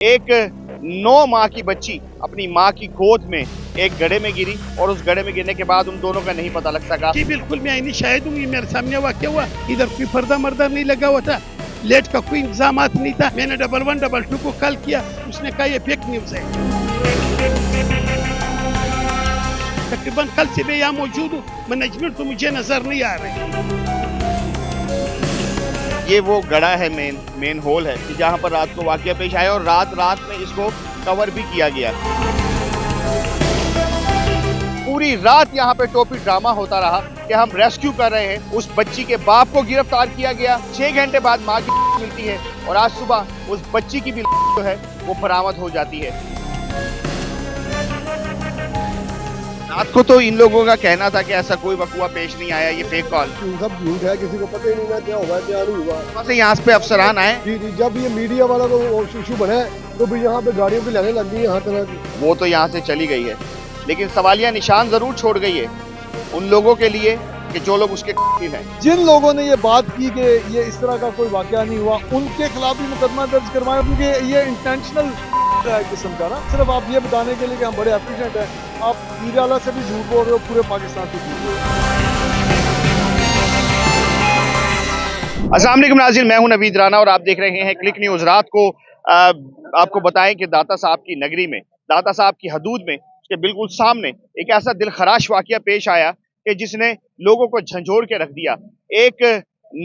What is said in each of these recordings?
एक 9 माह की बच्ची अपनी माँ की गोद में एक गड्ढे में गिरी और उस गड्ढे में गिरने के बाद उन दोनों का नहीं पता लग सका। जी बिल्कुल, मैं आईनी शाहिद हूँ। ये मेरे सामने वाक़या हुआ। इधर कोई पर्दा मर्दा नहीं लगा हुआ था, लेट का कोई इंतजाम नहीं था। मैंने 1112 को कॉल किया, उसने कहा ये फेक न्यूज़ है। तकरीबन कल से मैं यहाँ मौजूद हूँ, मैनेजमेंट तो मुझे नजर नहीं आ रही। ये वो गड्ढा है, मेन होल है कि जहाँ पर रात को वाकया पेश आया और रात में इसको कवर भी किया गया। पूरी रात यहाँ पे टोपी ड्रामा होता रहा कि हम रेस्क्यू कर रहे हैं। उस बच्ची के बाप को गिरफ्तार किया गया। 6 घंटे बाद माँ की मिलती है और आज सुबह उस बच्ची की भी जो है वो बरामद हो जाती है। रात को तो इन लोगों का कहना था कि ऐसा कोई वकुआ पेश नहीं आया, ये फेक कॉल सब झूठ है, किसी को पता ही नहीं ना क्या हुआ क्या नहीं हुआ। वहाँ से यहाँ पे अफसरान आए। जी, जब ये मीडिया वाला को इशू बना तो भी यहाँ पे गाड़ियों की लाने लग गई है हर तरह की। वो तो यहाँ से चली गई है, लेकिन सवालिया निशान जरूर छोड़ गई है उन लोगों के लिए कि जो लोग उसके हैं। जिन लोगों ने ये बात की कि ये इस तरह का कोई वाकया नहीं हुआ, उनके खिलाफ भी मुकदमा दर्ज करवाया, क्योंकि ये इंटेंशनल किस्म का ना। सिर्फ आप ये बताने के लिए कि हम बड़े एफिशिएंट हैं, आप मीडिया से भी झूठ बोल रहे हो, पूरे पाकिस्तान से झूठ बोल रहे हो। अस्सलाम वालेकुम नाज़रीन, मैं हूं नवीद राना और आप देख रहे हैं क्लिक न्यूज। रात को आपको बताएं कि दाता साहब की नगरी में, दाता साहब की हदूद में, उसके बिल्कुल सामने एक ऐसा दिलखराश वाकया पेश आया कि जिसने लोगों को झंझोड़ के रख दिया। एक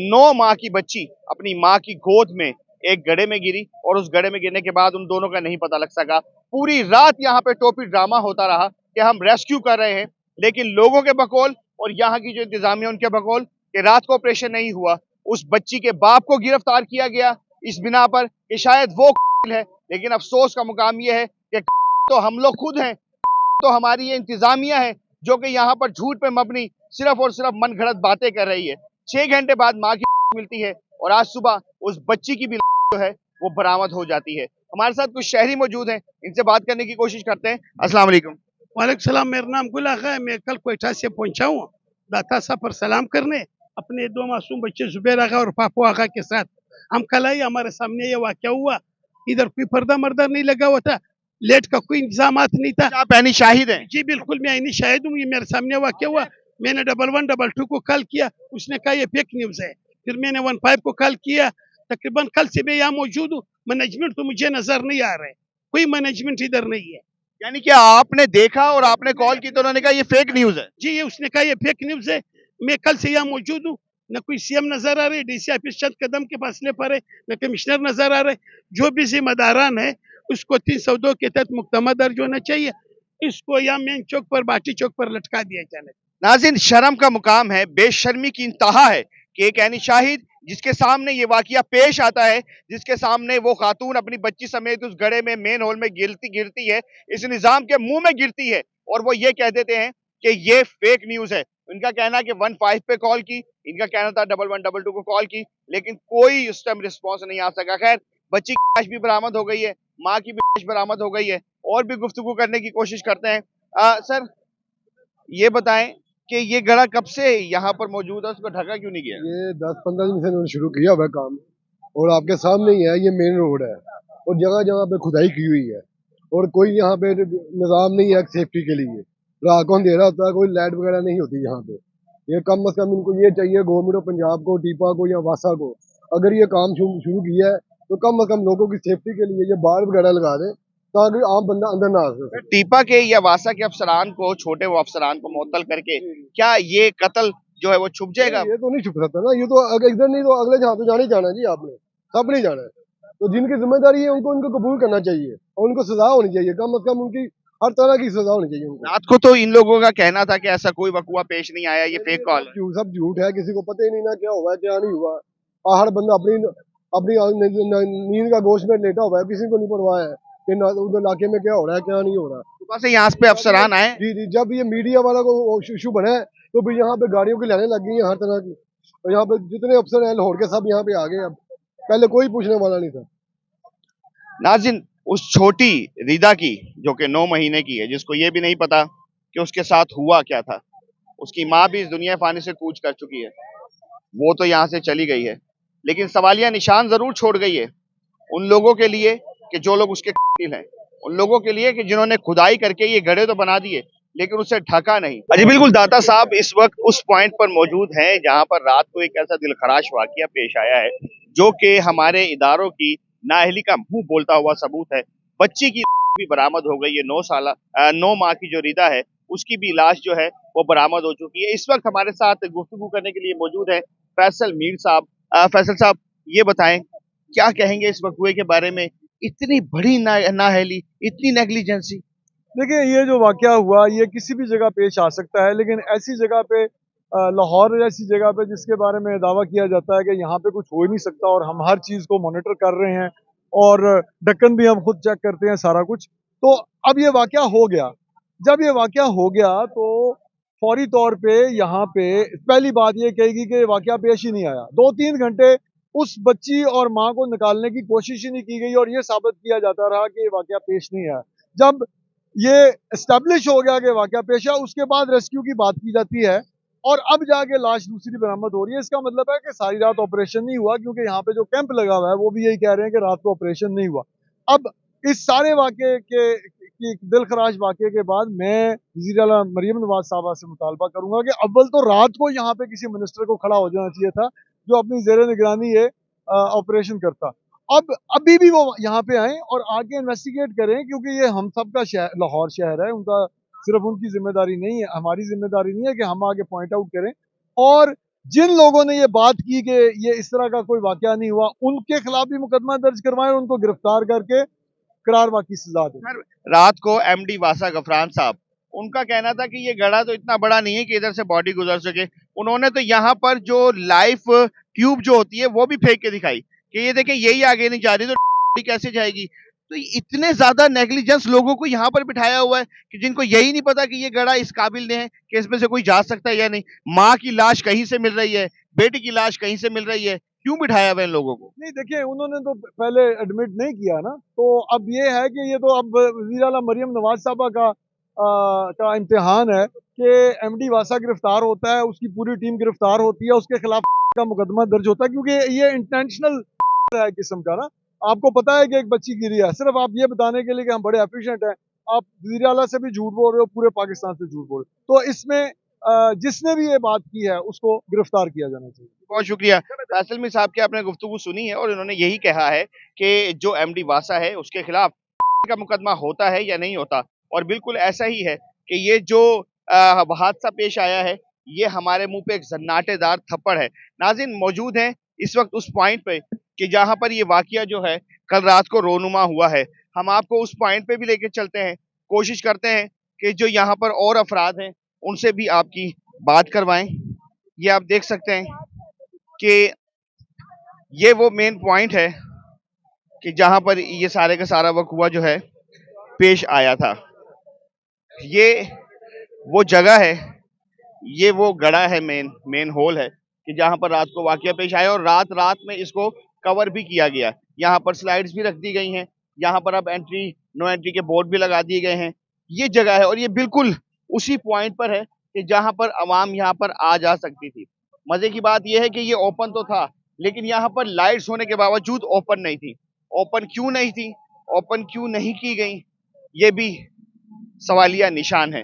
9 माह की बच्ची अपनी माँ की गोद में एक गड्ढे में गिरी और उस गड्ढे में गिरने के बाद उन दोनों का नहीं पता लग सका। पूरी रात यहाँ पे टोपी ड्रामा होता रहा कि हम रेस्क्यू कर रहे हैं, लेकिन लोगों के बकौल और यहाँ की जो इंतजामिया उनके बकौल कि रात को ऑपरेशन नहीं हुआ। उस बच्ची के बाप को गिरफ्तार किया गया इस बिना पर कि शायद वो है, लेकिन अफसोस का मुकाम यह है कि तो हम लोग खुद हैं, तो हमारी ये इंतजामिया है जो कि यहाँ पर झूठ पे मबनी सिर्फ और सिर्फ मन घड़त बातें कर रही है। 6 घंटे बाद माँ की मिलती है और आज सुबह उस बच्ची की भी जो है वो बरामद हो जाती है। हमारे साथ कुछ शहरी मौजूद हैं, इनसे बात करने की कोशिश करते हैं। अस्सलाम वालेकुम। वालेकुम सलाम, मेरा नाम गुल आगा है। मैं कल कोयटा से पहुंचा हूँ दाता साहब पर सलाम करने, अपने 2 मासूम बच्चे जुबैर आगा और पापू आगा के साथ। हम कल आए, हमारे सामने ये वाकया हुआ। इधर कोई पर्दा मर्दा नहीं लगा हुआ था, लेट का कोई इंतजाम नहीं था। आप यानी शाहिद हैं? जी बिल्कुल, मैं आईनी शाहिद हूँ। ये मेरे सामने वाकया हुआ। मैंने 1112 को कॉल किया, उसने कहा ये फेक न्यूज़ है। फिर मैंने 15 को कॉल किया। तकरीबन कल से मैं यहाँ मौजूद हूँ, मैनेजमेंट तो मुझे नजर नहीं आ रहा है, कोई मैनेजमेंट इधर नहीं है। यानी कि आपने देखा और आपने कॉल की तो उन्होंने कहा ये फेक न्यूज है। जी, ये उसने कहा ये फेक न्यूज़ है। मैं कल से यहाँ मौजूद हूँ, न कोई सीएम नजर आ रहे, डीसी ऑफिस चंद कदम के फासले पर है, न कमिश्नर नजर आ रहे। जो भी जिम्मेदारान है उसको 302 के तहत मुकदमा दर्ज होना चाहिए। इसको या मेन चौक पर, बाटी चौक पर लटका दिया जाना। नाज़रीन, शर्म का मुकाम है, बेशर्मी की इंतहा है कि एक ऐनी शाहिद जिसके सामने ये वाकया पेश आता है, जिसके सामने वो खातून अपनी बच्ची समेत उस गड्ढे में मेन होल में गिरती है, इस निजाम के मुंह में गिरती है और वो ये कह देते हैं कि ये फेक न्यूज है। इनका कहना है कि 15 पे कॉल की, इनका कहना था 1112 को कॉल की, लेकिन कोई उस टाइम रिस्पॉन्स नहीं आ सका। खैर, बच्ची की लाश भी बरामद हो गई है, माँ की भी लाश बरामद हो गई है और भी गुफ्तगू करने की कोशिश करते हैं। सर, ये बताएं कि ये गड्ढा कब से यहाँ पर मौजूद है, उसको ढका क्यों नहीं गया? ये 10-15 दिन से इन्होंने शुरू किया हुआ काम, और आपके सामने ही है, ये मेन रोड है और जगह जगह पे खुदाई की हुई है और कोई यहाँ पे निज़ाम नहीं है सेफ्टी के लिए। रात को अंधेरा होता है, कोई लाइट वगैरह नहीं होती यहाँ पे। ये कम अज कम इनको ये चाहिए, गवर्नमेंट ऑफ पंजाब को, टीपा को या वासा को, अगर ये काम शुरू किया है तो कम अज कम लोगों की सेफ्टी के लिए ये बाड़ वगैरह लगा दें ताकि आम बंदा अंदर ना आ सके। टीपा के या वासा के अफसरान को, छोटे वो अफसरान को मुअत्तल करके क्या ये कत्ल जो है वो छुप जाएगा? ये तो नहीं छुप सकता ना, ये तो अगर इधर नहीं तो अगले जहाँ तो जाना ही जाना है जी, आपने सब नहीं जाना है। तो जिनकी जिम्मेदारी है उनको उनको कबूल करना चाहिए और उनको सजा होनी चाहिए, कम अज कम उनकी हर तरह की सजा होनी चाहिए उनको। रात को तो इन लोगों का कहना था कि ऐसा कोई वकुआ पेश नहीं आया, ये फेक कॉल है। सब झूठ है, किसी को पता ही नहीं ना क्या हुआ क्या नहीं हुआ। हर बंदा अपनी अपनी नींद का गोश्त में लेटा हुआ है, किसी को नहीं परवाह है कि उधर इलाके में क्या हो रहा है क्या नहीं हो रहा। सुबह से यहाँ पे अफसरान आए। जी, जब ये मीडिया वाला को इशू बना तो भी यहाँ पे गाड़ियों की लाने लग गई है हर तरह की, और यहाँ पे जितने अफसर हैं लाहौर के सब यहाँ पे आ गए। अब पहले कोई पूछने वाला नहीं था। नाज़रीन, उस छोटी रिदा की जो कि 9 महीने की है, जिसको ये भी नहीं पता कि उसके साथ हुआ क्या था, उसकी माँ भी इस दुनिया फानी से कूच कर चुकी है, वो तो यहाँ से चली गई है, लेकिन सवालिया निशान जरूर छोड़ गई है उन लोगों के लिए कि जो लोग उसके कातिल हैं, उन लोगों के लिए कि जिन्होंने खुदाई करके ये गड्ढे तो बना दिए लेकिन उसे ढका नहीं। अजी बिल्कुल, दाता साहब इस वक्त उस पॉइंट पर मौजूद हैं जहां पर रात को एक ऐसा दिलखराश वाकया पेश आया है जो कि हमारे इदारों की नाअहली का मुंह बोलता हुआ सबूत है। बच्ची की भी बरामद हो गई है, 9 माह की जो रिदा है उसकी भी लाश जो है वो बरामद हो चुकी है। इस वक्त हमारे साथ गुफ्तगू करने के लिए मौजूद है फैसल मीर साहब। फैसल साहब, ये बताएं क्या कहेंगे इस वक्त हुए के बारे में? इतनी बड़ी नाअहली, इतनी नेग्लिजेंसी। देखिए, ये जो वाक़या हुआ ये किसी भी जगह पेश आ सकता है, लेकिन ऐसी जगह पे लाहौर जैसी जगह पे जिसके बारे में दावा किया जाता है कि यहाँ पे कुछ हो ही नहीं सकता और हम हर चीज़ को मॉनिटर कर रहे हैं और ढक्कन भी हम खुद चेक करते हैं सारा कुछ। तो अब ये वाक़या हो गया। जब ये वाक़या हो गया तो फौरी तौर पे यहाँ पे पहली बात ये कहेगी कि वाक़या पेश ही नहीं आया। 2-3 घंटे उस बच्ची और माँ को निकालने की कोशिश ही नहीं की गई और ये साबित किया जाता रहा कि ये वाक़या पेश नहीं आया। जब ये एस्टेब्लिश हो गया कि वाक़या पेश है, उसके बाद रेस्क्यू की बात की जाती है और अब जाके लाश दूसरी बरामद हो रही है। इसका मतलब है कि सारी रात ऑपरेशन नहीं हुआ, क्योंकि यहाँ पे जो कैंप लगा हुआ है वो भी यही कह रहे हैं कि रात को ऑपरेशन नहीं हुआ। अब इस सारे वाक़ये के दिलखराश वाक़ये के बाद मैं वज़ीर आला मरियम नवाज़ साहबा से मुतालबा करूँगा कि अव्वल तो रात को यहाँ पे किसी मिनिस्टर को खड़ा हो जाना चाहिए था, जो अपनी ज़ेर निगरानी ये ऑपरेशन करता। अब अभी भी वो यहाँ पे आएँ और आके इन्वेस्टिगेट करें, क्योंकि ये हम सब का लाहौर शहर है, उनका सिर्फ उनकी ज़िम्मेदारी नहीं है, हमारी ज़िम्मेदारी नहीं है कि हम आगे पॉइंट आउट करें। और जिन लोगों ने ये बात की कि ये इस तरह का कोई वाक़या नहीं हुआ, उनके खिलाफ भी मुकदमा दर्ज करवाएं और उनको गिरफ्तार करके करारवा की सजा दें। रात को एमडी वासा गफरान साहब, उनका कहना था कि ये गड्ढा तो इतना बड़ा नहीं है कि इधर से बॉडी गुजर सके। उन्होंने तो यहाँ पर जो लाइफ ट्यूब जो होती है वो भी फेंक के दिखाई कि ये देखें यही आगे नहीं जा रही तो कैसे जाएगी। तो इतने ज्यादा नेग्लिजेंस लोगों को यहाँ पर बिठाया हुआ है कि जिनको यही नहीं पता कि ये गड्ढा इस काबिल नहीं है कि इसमें से कोई जा सकता है या नहीं। माँ की लाश कहीं से मिल रही है, बेटी की लाश कहीं से मिल रही है, क्यों बिठाया हुआ इन लोगों को? नहीं, देखिए, उन्होंने तो पहले एडमिट नहीं किया ना, तो अब ये है कि ये तो अब वज़ीर आला मरियम नवाज़ साहबा का इम्तिहान है कि एमडी वासा गिरफ्तार होता है, उसकी पूरी टीम गिरफ्तार होती है, उसके खिलाफ का मुकदमा दर्ज होता है, क्योंकि ये इंटेंशनल है किस्म का ना। आपको पता है कि एक बच्ची गिरी है, सिर्फ आप ये बताने के लिए कि हम बड़े एफिशिएंट हैं, आप वज़ीर आला से भी झूठ बोल रहे हो, पूरे पाकिस्तान से झूठ बोल रहे हो। तो इसमें जिसने भी ये बात की है उसको गिरफ्तार किया जाना चाहिए। बहुत शुक्रिया। फैसल मीर साहब की आपने गुफ्तगू सुनी है और इन्होंने यही कहा है कि जो एमडी वासा है उसके खिलाफ का मुकदमा होता है या नहीं होता, और बिल्कुल ऐसा ही है कि ये जो हादसा पेश आया है ये हमारे मुंह पे एक जन्नाटेदार थप्पड़ है। नाज़रीन, मौजूद हैं इस वक्त उस पॉइंट पे कि जहां पर ये वाकया जो है कल रात को रोनुमा हुआ है। हम आपको उस पॉइंट पे भी लेके चलते हैं, कोशिश करते हैं कि जो यहाँ पर और अफराद हैं उनसे भी आपकी बात करवाएं। ये आप देख सकते हैं कि ये वो मेन पॉइंट है कि जहां पर ये सारे का सारा वक़्त जो है पेश आया था। ये वो जगह है, ये वो गड़ा है, मेन होल है कि जहां पर रात को वाकया पेश आया और रात में इसको कवर भी किया गया। यहाँ पर स्लाइड्स भी रख दी गई हैं, यहाँ पर अब एंट्री नो एंट्री के बोर्ड भी लगा दिए गए हैं। ये जगह है और ये बिल्कुल उसी पॉइंट पर है कि जहां पर आवाम यहाँ पर आ जा सकती थी। मजे की बात यह है कि ये ओपन तो था लेकिन यहाँ पर लाइट्स होने के बावजूद ओपन नहीं थी। ओपन क्यों नहीं थी, ओपन क्यों नहीं की गई, ये भी सवालिया निशान है।